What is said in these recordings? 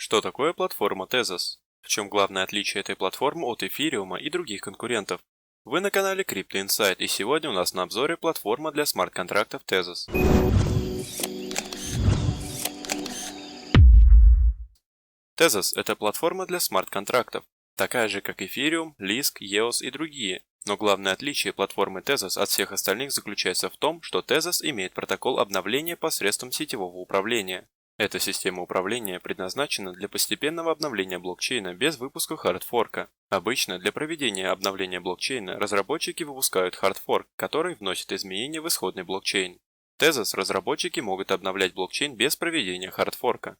Что такое платформа Tezos? В чем главное отличие этой платформы от эфириума и других конкурентов? Вы на канале Crypto Insight, и сегодня у нас на обзоре платформа для смарт-контрактов Tezos. Tezos – это платформа для смарт-контрактов, такая же как Ethereum, Lisk, EOS и другие. Но главное отличие платформы Tezos от всех остальных заключается в том, что Tezos имеет протокол обновления посредством сетевого управления. Эта система управления предназначена для постепенного обновления блокчейна без выпуска хардфорка. Обычно для проведения обновления блокчейна разработчики выпускают хардфорк, который вносит изменения в исходный блокчейн. Tezos разработчики могут обновлять блокчейн без проведения хардфорка.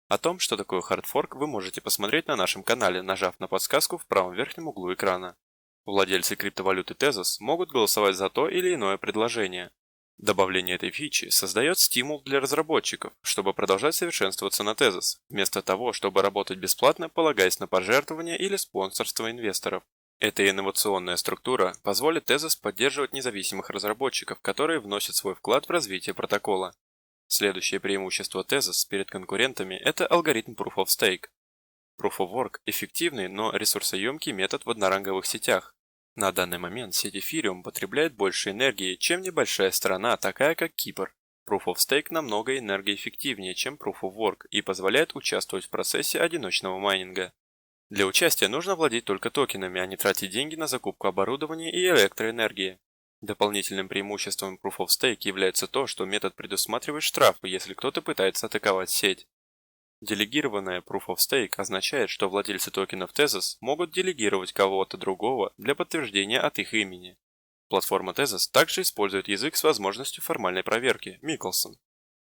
О том, что такое хардфорк, вы можете посмотреть на нашем канале, нажав на подсказку в правом верхнем углу экрана. Владельцы криптовалюты Tezos могут голосовать за то или иное предложение. Добавление этой фичи создает стимул для разработчиков, чтобы продолжать совершенствоваться на Tezos, вместо того, чтобы работать бесплатно, полагаясь на пожертвования или спонсорство инвесторов. Эта инновационная структура позволит Tezos поддерживать независимых разработчиков, которые вносят свой вклад в развитие протокола. Следующее преимущество Tezos перед конкурентами – это алгоритм Proof of Stake. Proof of Work – эффективный, но ресурсоемкий метод в одноранговых сетях. На данный момент сеть Ethereum потребляет больше энергии, чем небольшая страна, такая как Кипр. Proof of Stake намного энергоэффективнее, чем Proof of Work и позволяет участвовать в процессе одиночного майнинга. Для участия нужно владеть только токенами, а не тратить деньги на закупку оборудования и электроэнергии. Дополнительным преимуществом Proof of Stake является то, что метод предусматривает штрафы, если кто-то пытается атаковать сеть. Делегированная Proof of Stake означает, что владельцы токенов Tezos могут делегировать кого-то другого для подтверждения от их имени. Платформа Tezos также использует язык с возможностью формальной проверки Michelson.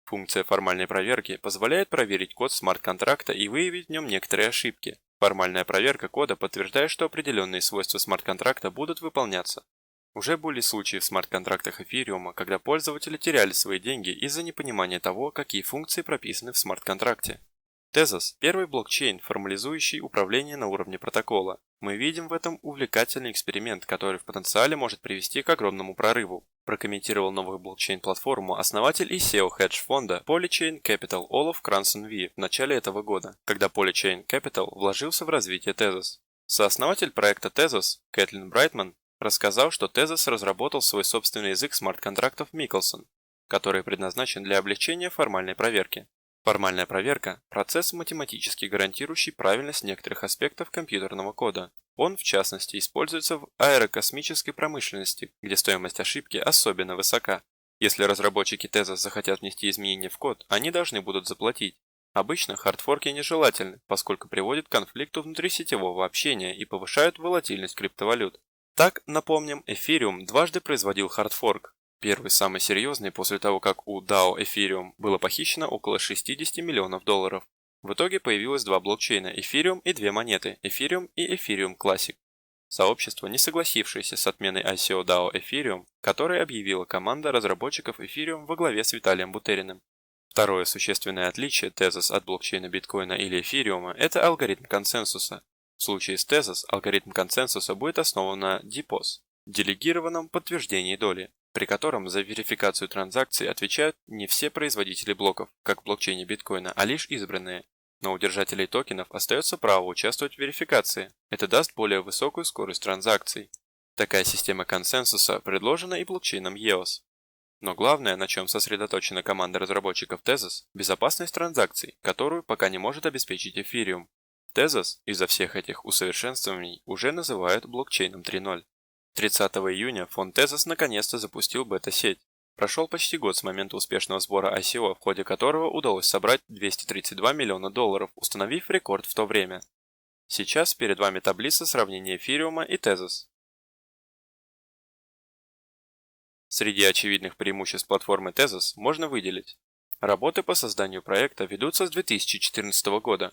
Функция формальной проверки позволяет проверить код смарт-контракта и выявить в нем некоторые ошибки. Формальная проверка кода подтверждает, что определенные свойства смарт-контракта будут выполняться. Уже были случаи в смарт-контрактах Эфириума, когда пользователи теряли свои деньги из-за непонимания того, какие функции прописаны в смарт-контракте. Tezos – первый блокчейн, формализующий управление на уровне протокола. Мы видим в этом увлекательный эксперимент, который в потенциале может привести к огромному прорыву. Прокомментировал новую блокчейн-платформу основатель и SEO хедж-фонда Polychain Capital Олаф Крансон Ви в начале этого года, когда Polychain Capital вложился в развитие Tezos. Сооснователь проекта Tezos, Кэтлин Брайтман, рассказал, что Tezos разработал свой собственный язык смарт-контрактов Michelson, который предназначен для облегчения формальной проверки. Формальная проверка – процесс, математически гарантирующий правильность некоторых аспектов компьютерного кода. Он, в частности, используется в аэрокосмической промышленности, где стоимость ошибки особенно высока. Если разработчики Tezos захотят внести изменения в код, они должны будут заплатить. Обычно хардфорки нежелательны, поскольку приводят к конфликту внутрисетевого общения и повышают волатильность криптовалют. Так, напомним, Ethereum дважды производил хардфорк. Первый самый серьезный после того, как у DAO Ethereum было похищено около 60 миллионов долларов. В итоге появилось два блокчейна Ethereum и две монеты Ethereum и Ethereum Classic. Сообщество, не согласившееся с отменой ICO DAO Ethereum, которое объявила команда разработчиков Ethereum во главе с Виталием Бутериным. Второе существенное отличие Tezos от блокчейна биткоина или Ethereum – это алгоритм консенсуса. В случае с Tezos алгоритм консенсуса будет основан на DPoS – делегированном подтверждении доли, при котором за верификацию транзакций отвечают не все производители блоков, как в блокчейне биткоина, а лишь избранные. Но у держателей токенов остается право участвовать в верификации. Это даст более высокую скорость транзакций. Такая система консенсуса предложена и блокчейном EOS. Но главное, на чем сосредоточена команда разработчиков Tezos – безопасность транзакций, которую пока не может обеспечить Ethereum. Tezos из-за всех этих усовершенствований уже называют блокчейном 3.0. 30 июня фонд Tezos наконец-то запустил бета-сеть. Прошел почти год с момента успешного сбора ICO, в ходе которого удалось собрать 232 миллиона долларов, установив рекорд в то время. Сейчас перед вами таблица сравнения Эфириума и Tezos. Среди очевидных преимуществ платформы Tezos можно выделить: работы по созданию проекта ведутся с 2014 года.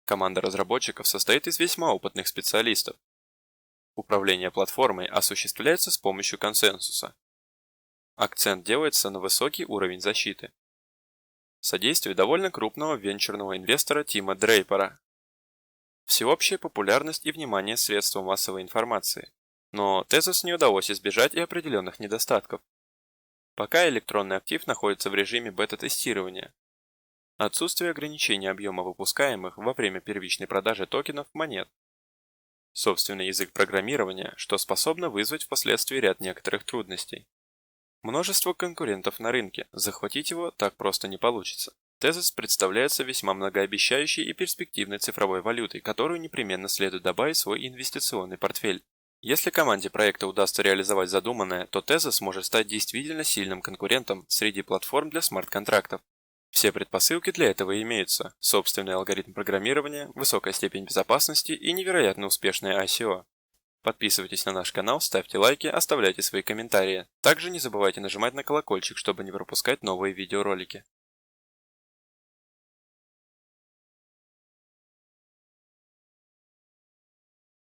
Команда разработчиков состоит из весьма опытных специалистов. Управление платформой осуществляется с помощью консенсуса. Акцент делается на высокий уровень защиты. Содействие довольно крупного венчурного инвестора Тима Дрейпера. Всеобщая популярность и внимание средств массовой информации. Но Tezos не удалось избежать и определенных недостатков. Пока электронный актив находится в режиме бета-тестирования. Отсутствие ограничения объема выпускаемых во время первичной продажи токенов монет. Собственный язык программирования, что способно вызвать впоследствии ряд некоторых трудностей. Множество конкурентов на рынке, захватить его так просто не получится. Tezos представляется весьма многообещающей и перспективной цифровой валютой, которую непременно следует добавить в свой инвестиционный портфель. Если команде проекта удастся реализовать задуманное, то Tezos может стать действительно сильным конкурентом среди платформ для смарт-контрактов. Все предпосылки для этого имеются: собственный алгоритм программирования, высокая степень безопасности и невероятно успешное ICO. Подписывайтесь на наш канал, ставьте лайки, оставляйте свои комментарии. Также не забывайте нажимать на колокольчик, чтобы не пропускать новые видеоролики.